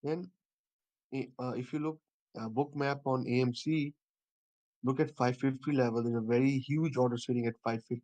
Then, if you look book map on AMC, look at 550 level. There's a very huge order sitting at 550.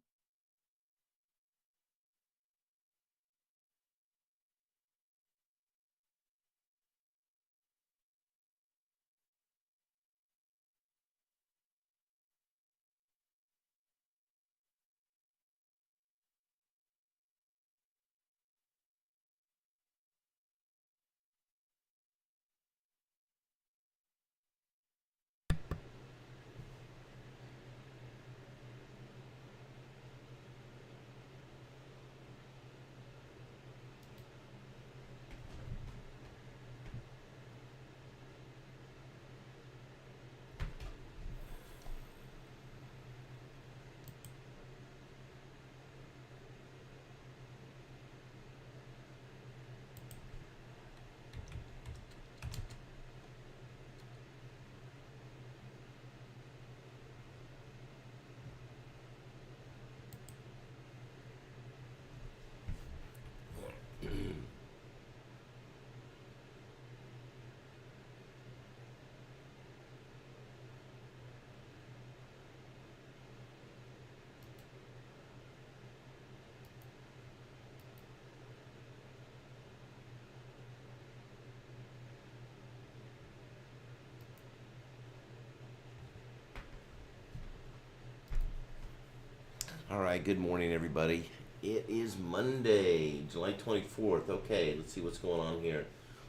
All right, good morning, everybody. It is Monday, July 24th. Okay, let's see what's going on here.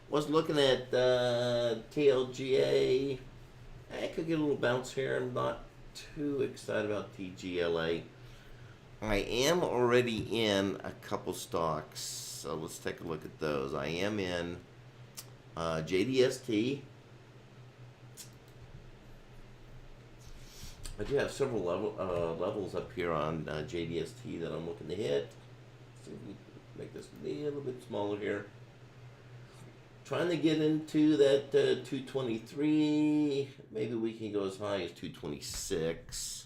Was looking at TLGA. I could get a little bounce here. I'm not too excited about TGLA. I am already in a couple stocks, so let's take a look at those. I am in JDST. I do have several levels up here on JDST that I'm looking to hit. Let's see if we can make this a little bit smaller here. Trying to get into that 223. Maybe we can go as high as 226.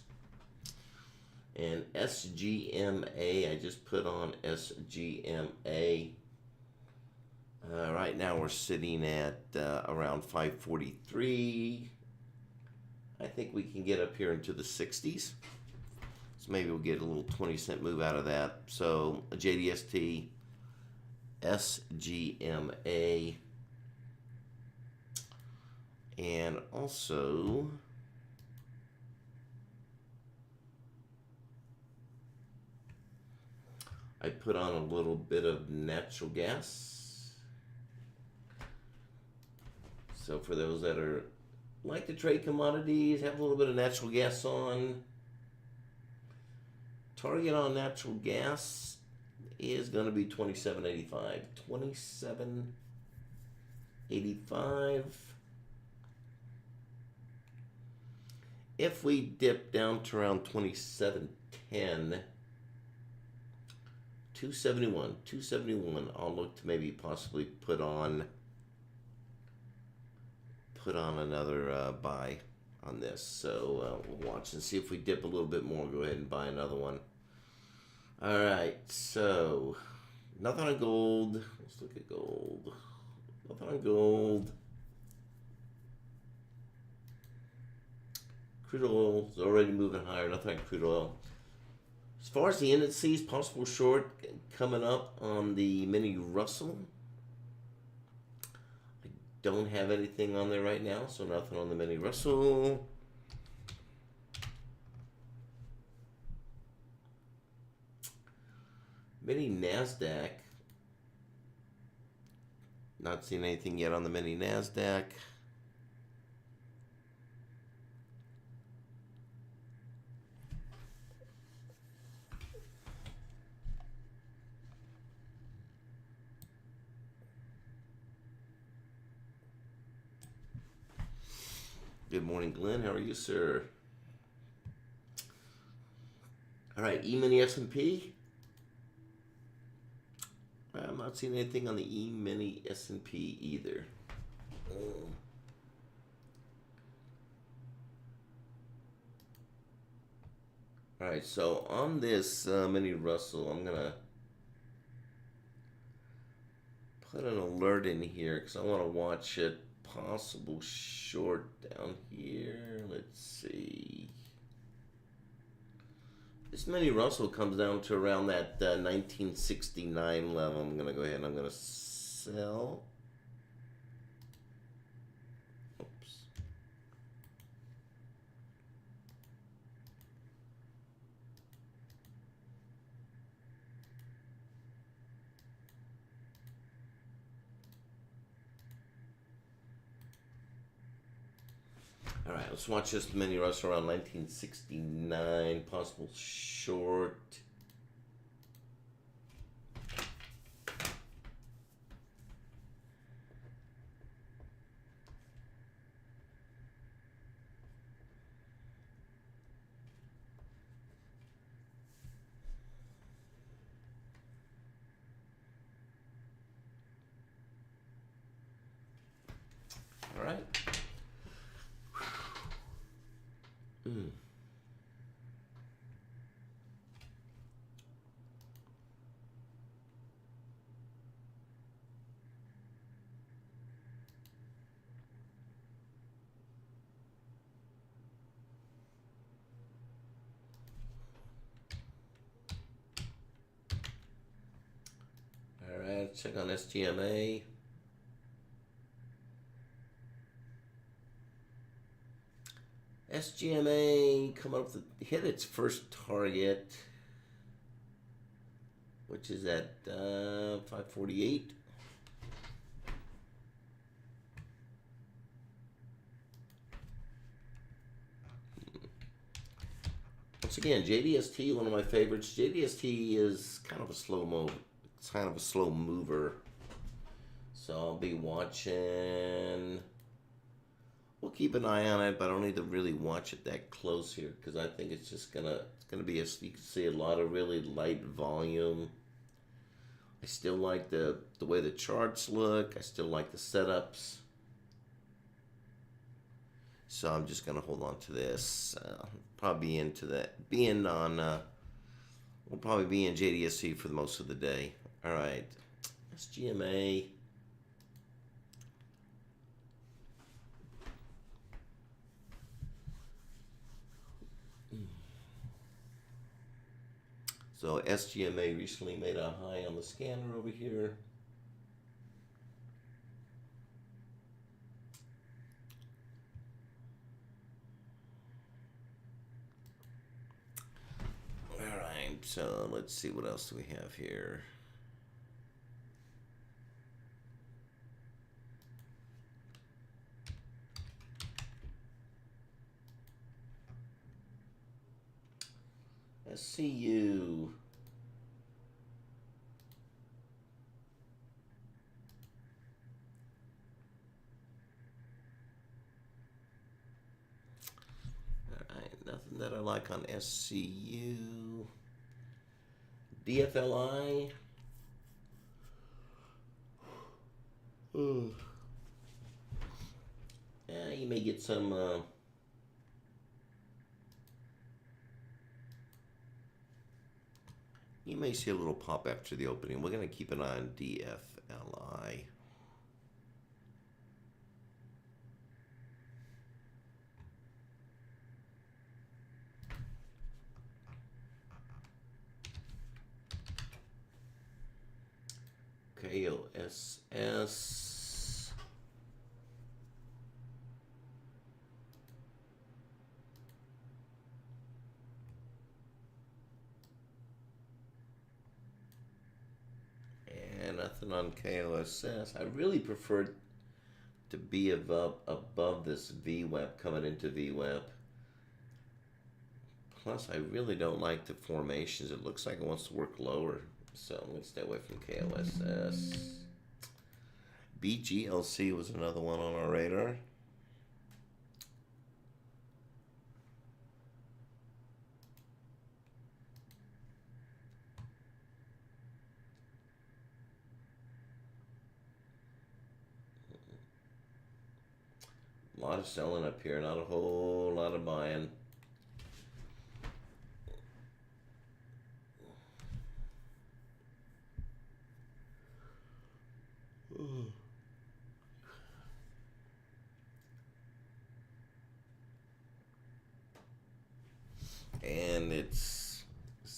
And SGMA, I just put on SGMA. Right now we're sitting at around 543. I think we can get up here into the 60s. So maybe we'll get a little 20-cent move out of that. So JDST, SGMA, and also I put on a little bit of natural gas. So for those that are like to trade commodities, have a little bit of natural gas on. Target on natural gas is going to be 27.85. 27.85. If we dip down to around 27.10, 271, I'll look to maybe possibly put on another buy on this. So we'll watch and see if we dip a little bit more. Go ahead and buy another one. All right, so nothing on gold. Let's look at gold. Nothing on gold. Crude oil is already moving higher. Nothing on crude oil. As far as the indices, possible short coming up on the mini Russell. I don't have anything on there right now, so nothing on the mini Russell. Mini NASDAQ. Not seeing anything yet on the mini NASDAQ. Good morning, Glenn. How are you, sir? All right, E-mini S&P. I'm not seeing anything on the E-mini S&P either. All right, so on this mini Russell, I'm gonna put an alert in here because I want to watch it. Possible short down here. Let's see. This mini Russell comes down to around that 1969 level. I'm gonna go ahead and I'm gonna sell. Oops. All right, let's watch this mini Russell around 1969. Possible short. All right. Mm. All right, check on SGMA. SGMA coming up to hit its first target, which is at 548. Once again, JDST, one of my favorites. JDST is kind of a slow mo. It's kind of a slow mover. So I'll be watching. We'll keep an eye on it, but I don't need to really watch it that close here because I think it's just gonna be you can see a lot of really light volume. I still like the way the charts look. I still like the setups. So I'm just gonna hold on to this. Probably be into that. Being on, we'll probably be in JDSC for the most of the day. All right, SGMA. So SGMA recently made a high on the scanner over here. All right, so let's see what else do we have here. SCU. Alright, nothing that I like on SCU. DFLI. Yeah, you may get some you may see a little pop after the opening. We're going to keep an eye on DFLI. KOSS. And nothing on KOSS. I really prefer to be above this VWAP coming into VWAP. Plus, I really don't like the formations. It looks like it wants to work lower. So I'm going to stay away from KOSS. BGLC was another one on our radar. A lot of selling up here, not a whole lot of buying.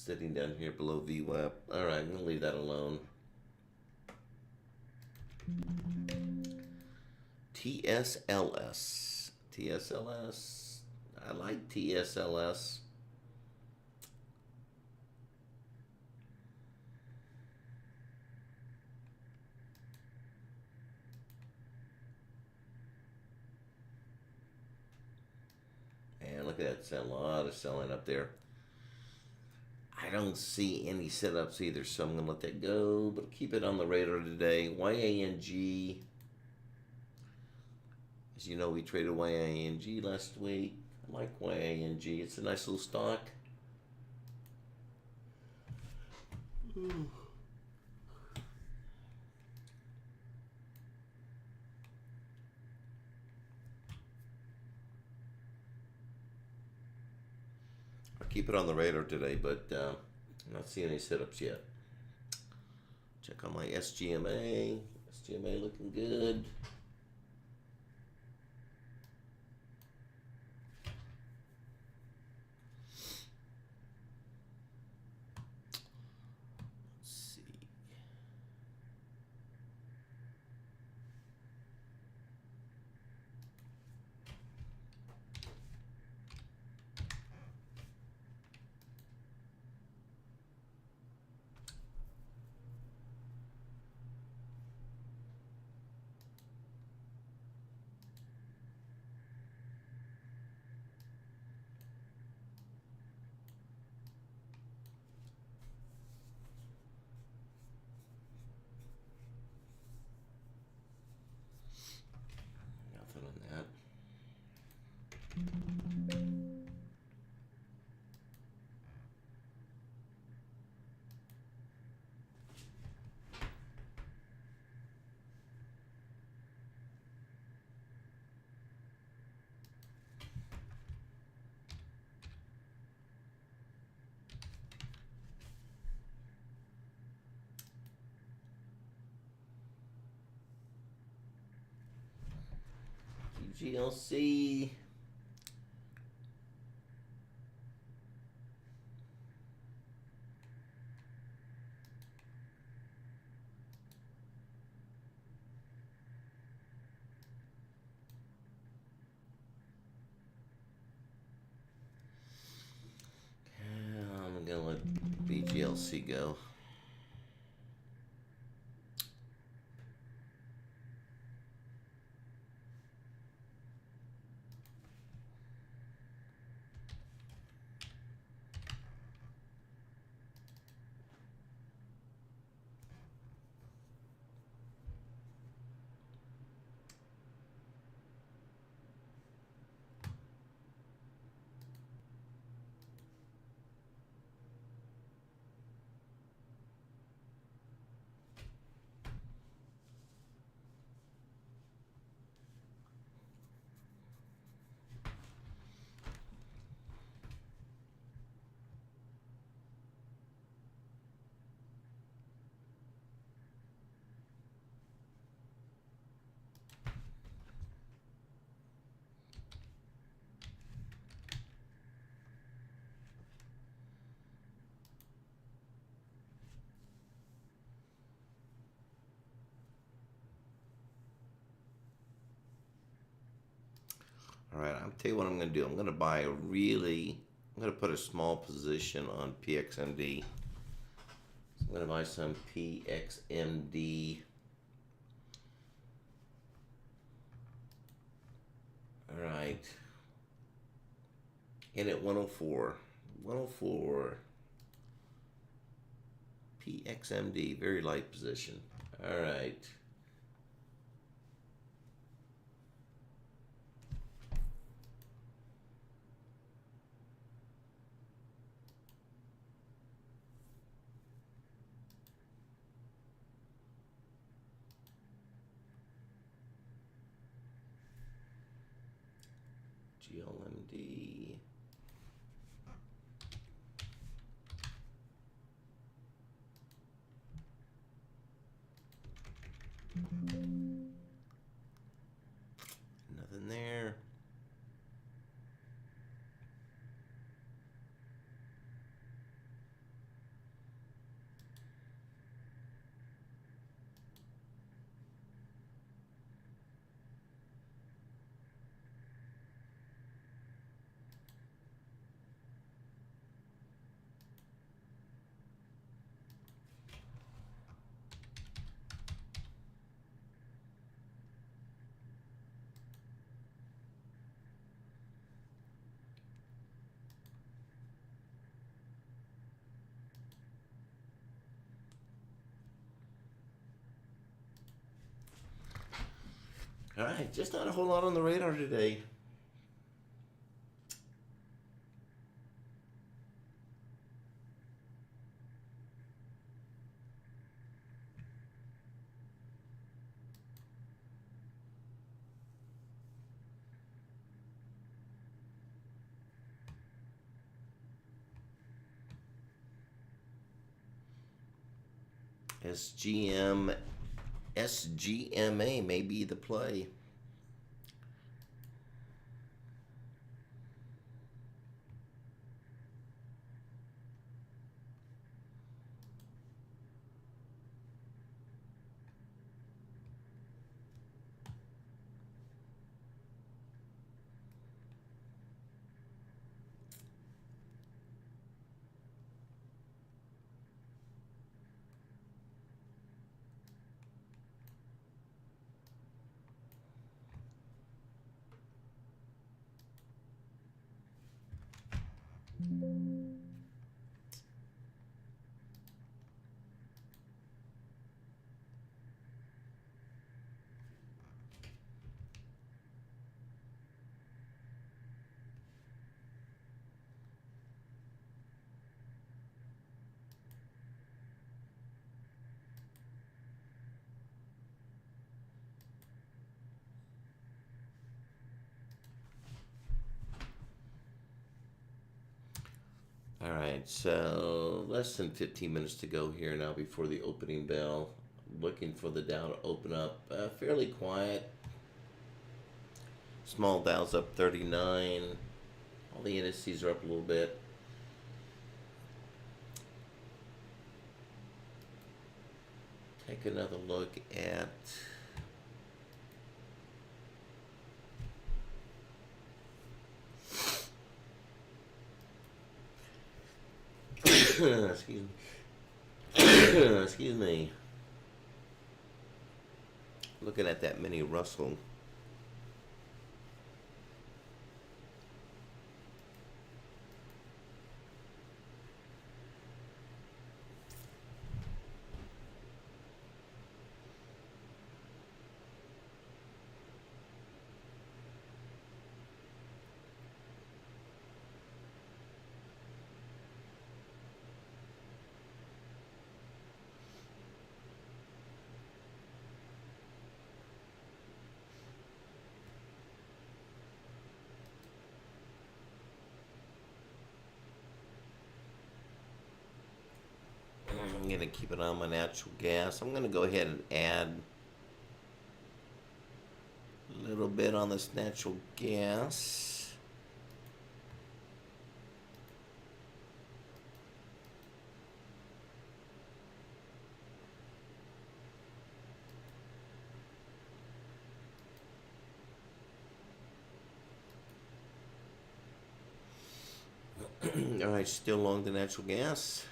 sitting down here below VWAP. All right, I'm gonna leave that alone. TSLS. TSLS. I like TSLS. And look at that, a lot of selling up there. I don't see any setups either, so I'm gonna let that go. But keep it on the radar today. YANG. As you know, we traded YANG last week. I like YANG. It's a nice little stock. I'll keep it on the radar today, but I'm not seeing any setups yet. Check on my SGMA. SGMA looking good. Let's see. Nothing on that. GLC. I'm gonna let BGLC go. All right, I'll tell you what I'm going to do. I'm going to I'm going to put a small position on PXMD. So I'm going to buy some PXMD. All right. In at 104. 104. PXMD, very light position. All right. GLMD. Nothing there. All right, just not a whole lot on the radar today. SGM, SGMA may be the play. All right, so less than 15 minutes to go here now before the opening bell. Looking for the Dow to open up fairly quiet. Small Dow's up 39. All the indices are up a little bit. Take another look at excuse me. Excuse me. Looking at that mini Russell. I'm going to keep it on my natural gas. I'm going to go ahead and add a little bit on this natural gas. All right, still long the natural gas.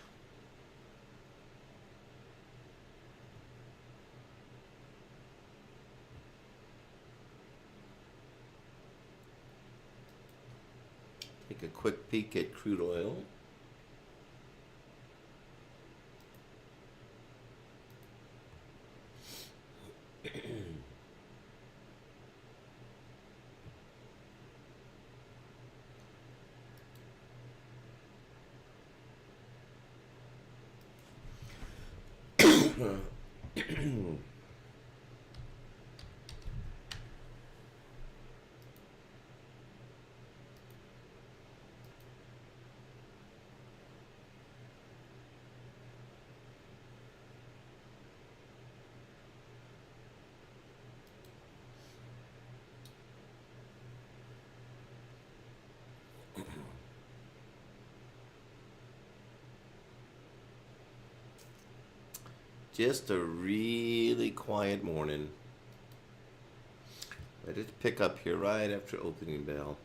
Take a quick peek at crude oil. Just a really quiet morning. Let it pick up here right after opening bell.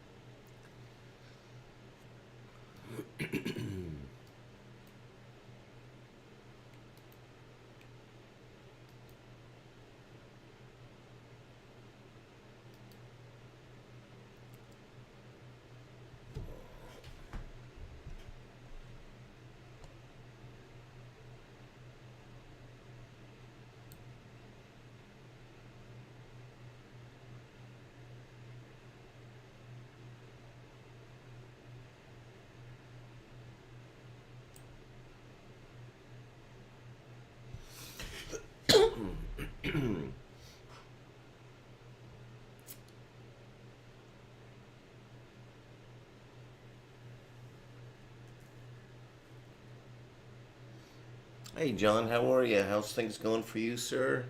Hey, John, how are you? How's things going for you, sir?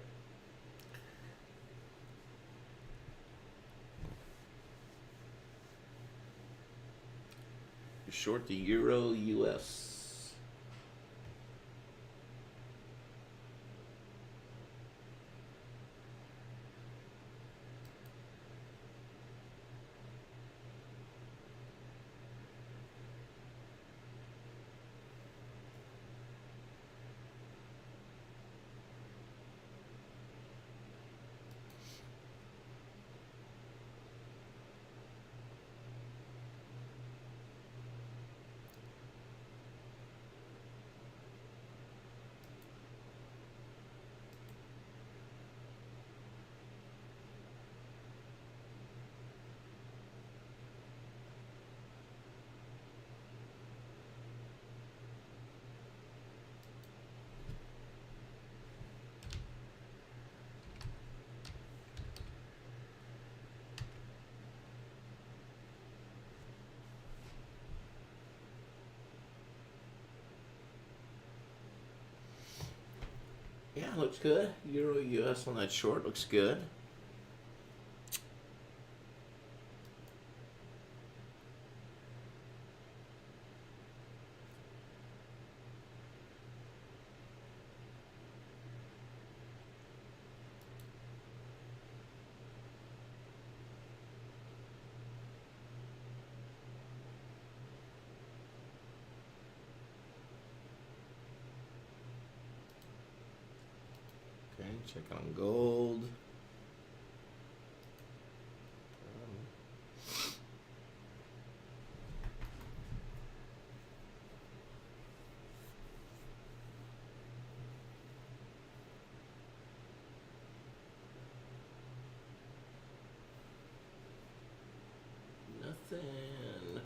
You're short the Euro US. Yeah, looks good. Euro US on that short looks good. Okay, check on gold. Nothing.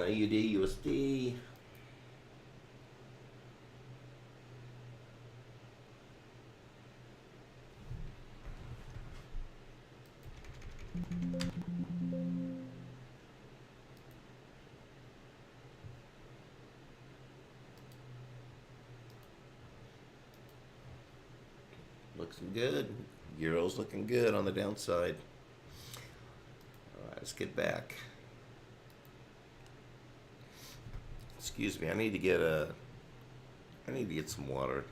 UD, USD. Looks good. Euro's looking good on the downside. All right, let's get back. Excuse me. I need to get some water.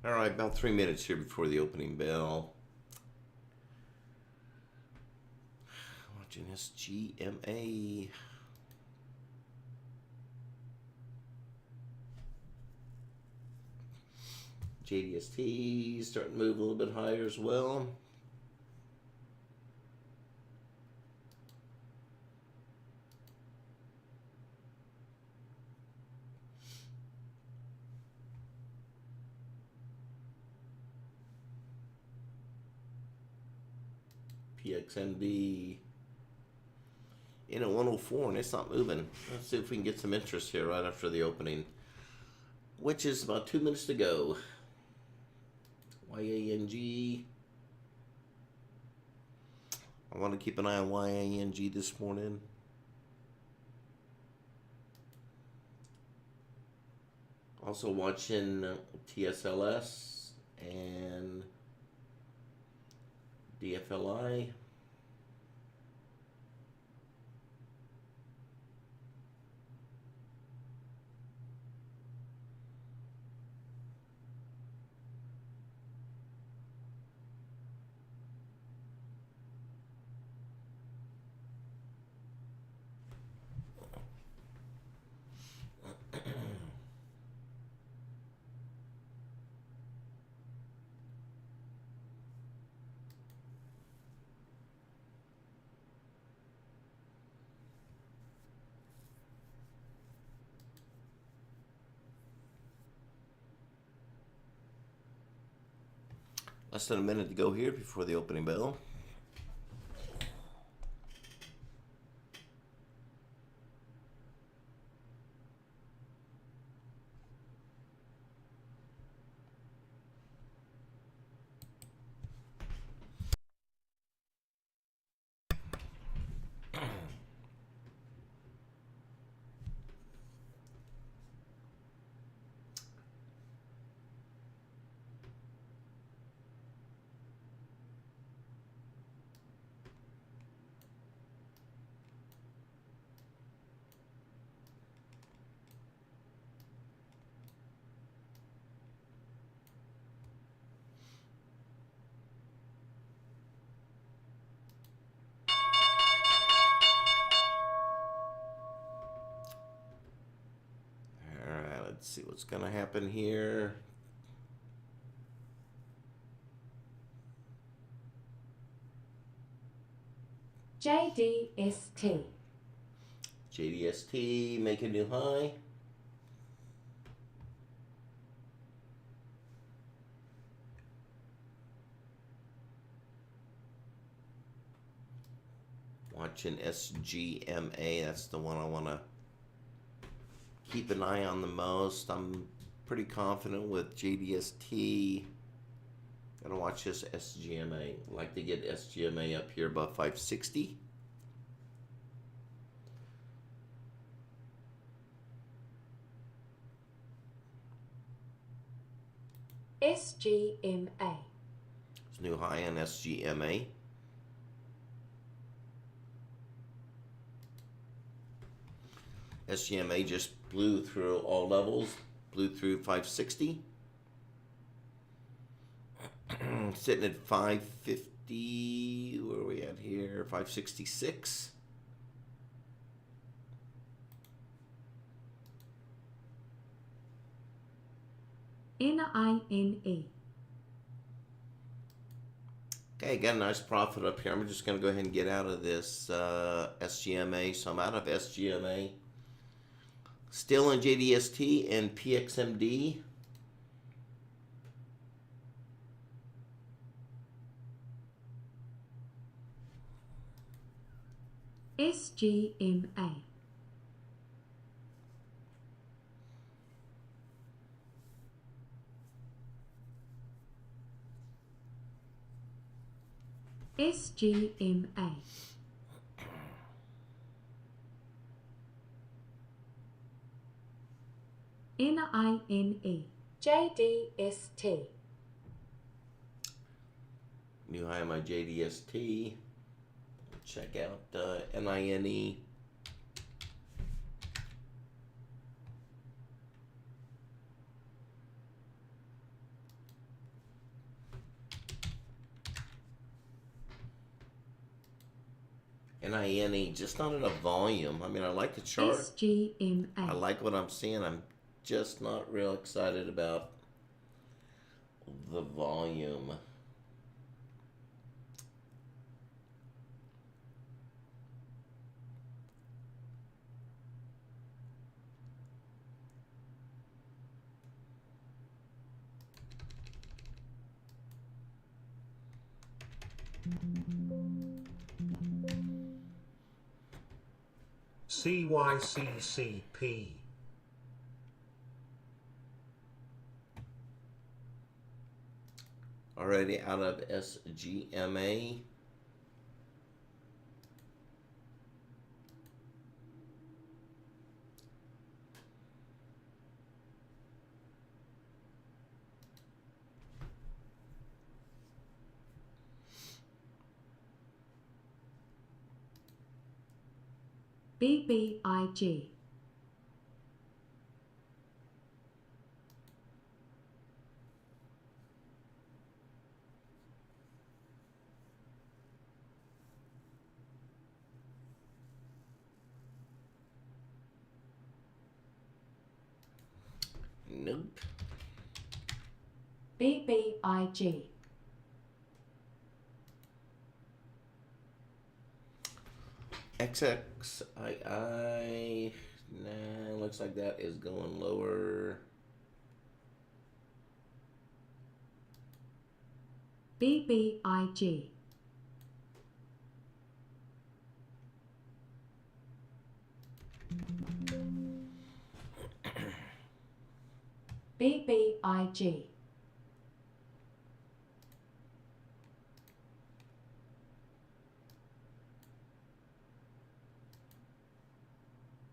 All right, about 3 minutes here before the opening bell. Watching SGMA. JDST starting to move a little bit higher as well. PXMB in at 104 and it's not moving. Let's see if we can get some interest here right after the opening, which is about 2 minutes to go. YANG. I want to keep an eye on YANG this morning. Also watching TSLS and DFLI. Less than a minute to go here before the opening bell. Alright, let's see what's going to happen here. JDST. JDST make a new high. Watching SGMA, that's the one I want to keep an eye on the most. I'm pretty confident with JDST. Gotta watch this SGMA. Like to get SGMA up here above 560. SGMA. It's new high on SGMA. SGMA just blew through all levels, blew through 560. Sitting at 550. Where are we at here? 566. NINE. Okay, got a nice profit up here. I'm just going to go ahead and get out of this SGMA. So I'm out of SGMA. Still in JDST and PXMD. SGMA. SGMA. NINE. JDST. New high on my JDST. Check out NINE. NINE, just not enough volume. I mean, I like the chart. I SGMA. like what I'm seeing. I'm just not real excited about the volume. CYCCP. Already out of SGMA. BBIG. Nope. BBIG. XXII. Nah, looks like that is going lower. BBIG. BBIG.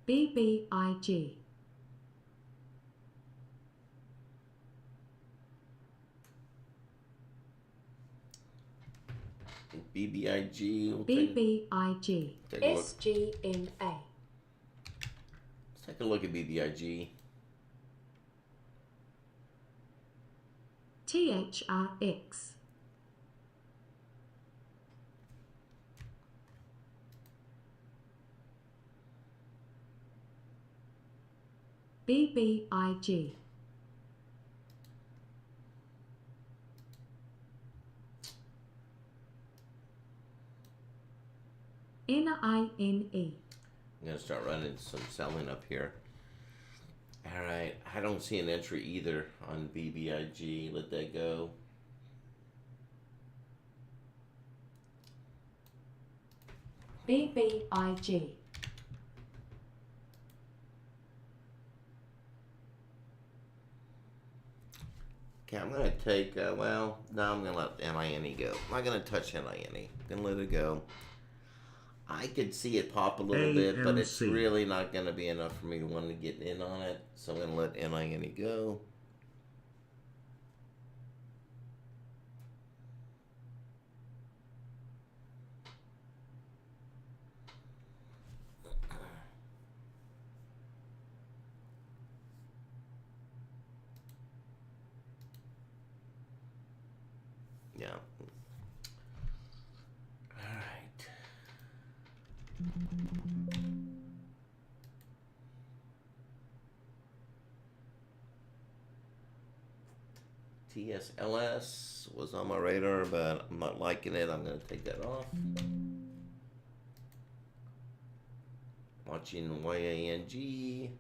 BBIG. BBIG. BBIG. Take a look. SGMA. Let's take a look at BBIG. THRX. BBIG. NINE. I'm gonna start running some selling up here. All right, I don't see an entry either on BBIG. Let that go. BBIG. Okay, I'm gonna take. Well, no, I'm gonna let NINE go. I'm not gonna touch NINE. I'm gonna let it go. I could see it pop a little bit, but it's AMC. really not gonna be enough for me to want to get in on it. So I'm gonna let NINE go. Yeah. All right. TSLS was on my radar, but I'm not liking it. I'm gonna take that off. Watching YANG.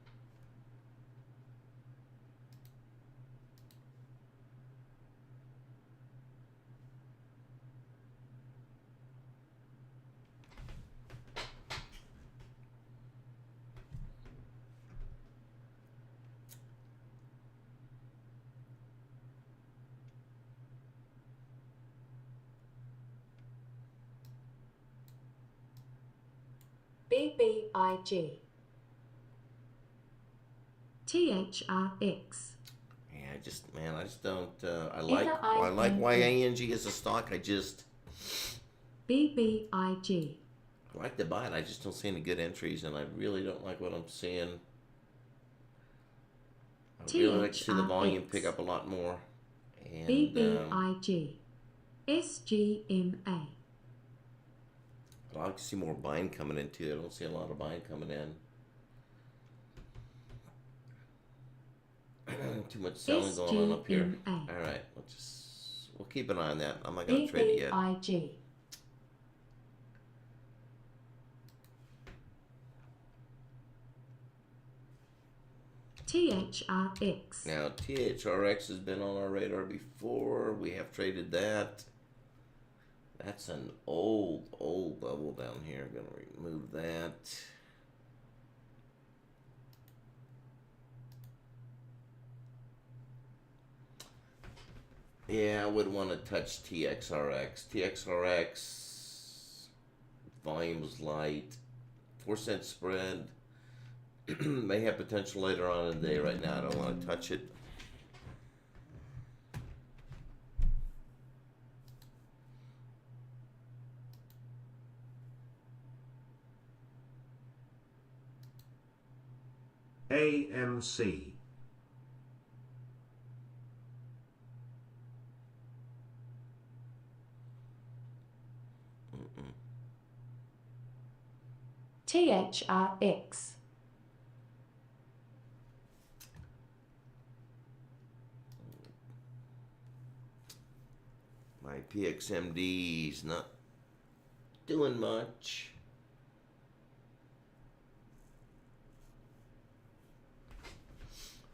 BBIG. THRX. Yeah, I just don't. I like YANG as a stock. BBIG. I like to buy it. I just don't see any good entries, and I really don't like what I'm seeing. I really like to see the volume pick up a lot more. And BBIG. SGMA. I'd like to see more buying coming into it. I don't see a lot of buying coming in. Too much selling going on up here. SGMA. All right, we'll keep an eye on that. I'm not gonna trade it yet. EBIG. THRX. Now THRX has been on our radar before. We have traded that. That's an old level down here. I'm gonna remove that. Yeah, I wouldn't want to touch TXRX. TXRX volume is light, 4-cent spread. May have potential later on in the day. Right now, I don't want to touch it. AMC. THRX. My PXMD's not doing much.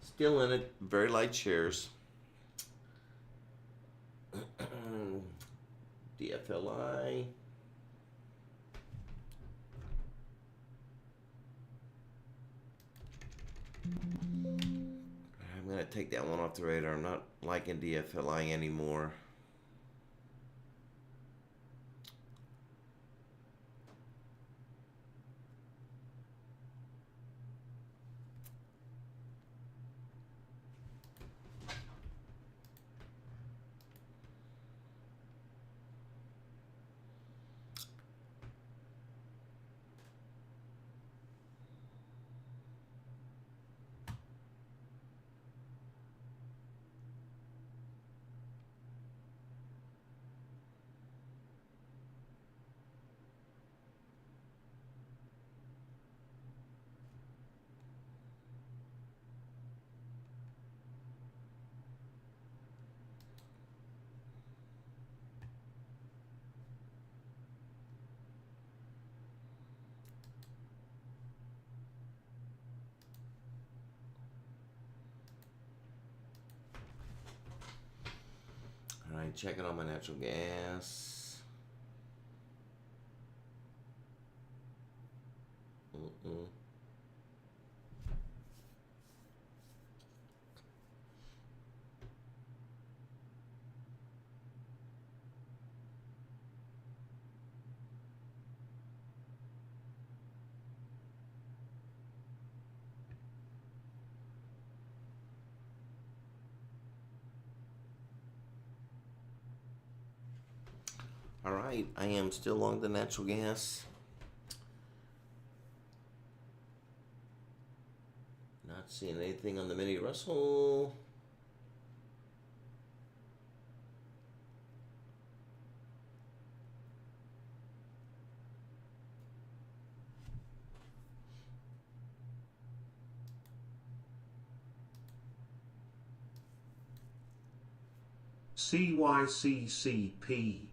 Still in it, very light shares. DFLI. I'm gonna take that one off the radar. I'm not liking DFLI anymore. All right, checking on my natural gas. All right, I am still long the natural gas. Not seeing anything on the mini Russell. CYCCP.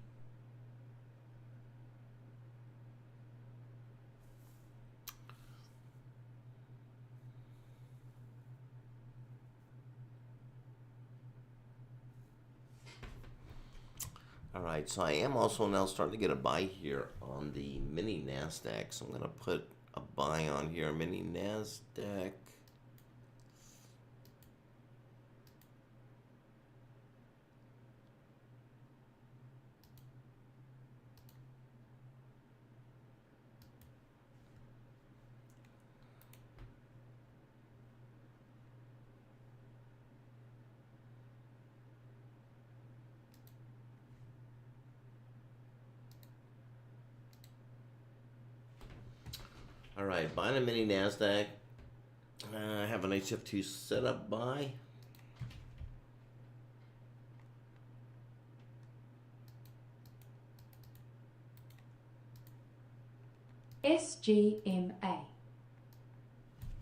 All right, so I am also now starting to get a buy here on the mini NASDAQ. So I'm going to put a buy on here, mini NASDAQ. All right, buying a mini NASDAQ. I have an HF2 setup buy. SGMA.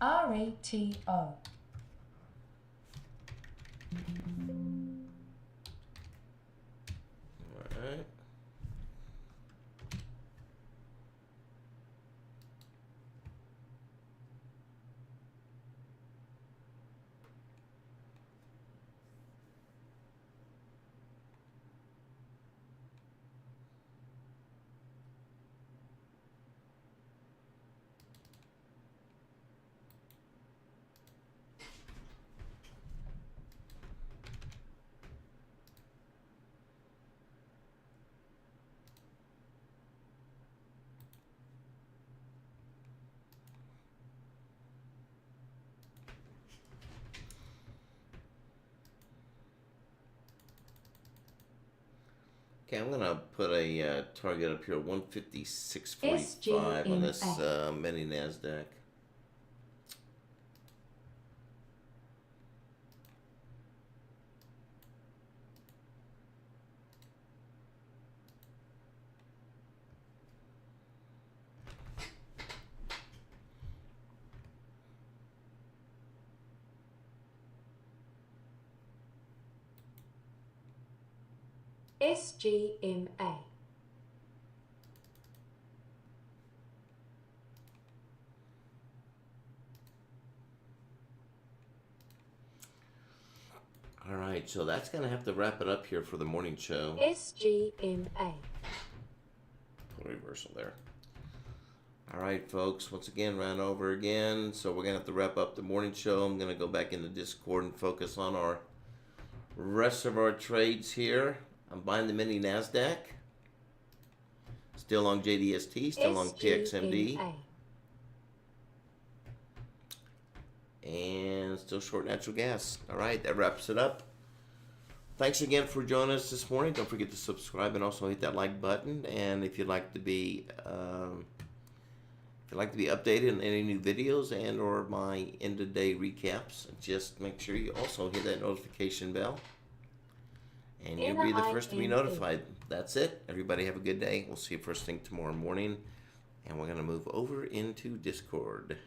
RATO. Alright. Okay, I'm gonna put a target up here, 156.45 on this mini Nasdaq. SGMA. All right, so that's gonna have to wrap it up here for the morning show. SGMA. Put a reversal there. All right, folks. Once again, ran over again. So we're gonna have to wrap up the morning show. I'm gonna go back into Discord and focus on our rest of our trades here. I'm buying the mini Nasdaq. Still on JDST. Still on PXMD. SGMA. And still short natural gas. All right, that wraps it up. Thanks again for joining us this morning. Don't forget to subscribe and also hit that like button. And if you'd like to be updated on any new videos and or my end of day recaps, just make sure you also hit that notification bell, and you'll be the first to be notified. That's it. Everybody have a good day. We'll see you first thing tomorrow morning, and we're gonna move over into Discord.